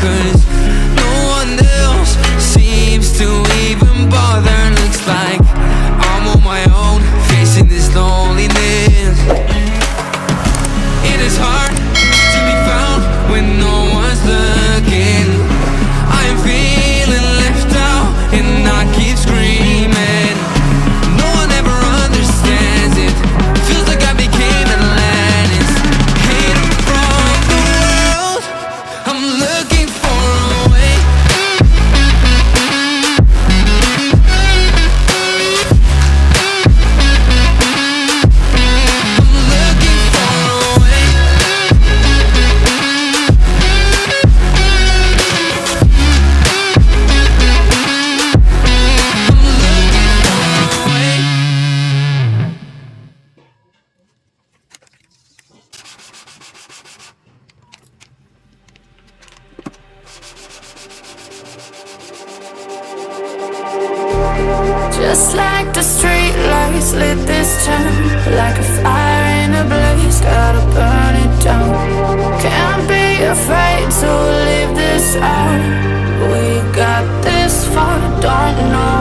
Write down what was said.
'cause no one else seems to even bother. Looks like I'm on my own, facing this loneliness. It is hard to be found when no one's looking. I am feeling left out and I keep screaming. No one ever understands it. Feels like I became Atlantis. Hidden from the world, I'm looking for a way. I'm looking for a way. Just like the street lights lit this town, like a fire in a blaze, gotta burn it down. Can't be afraid to leave this out. We got this far, don't know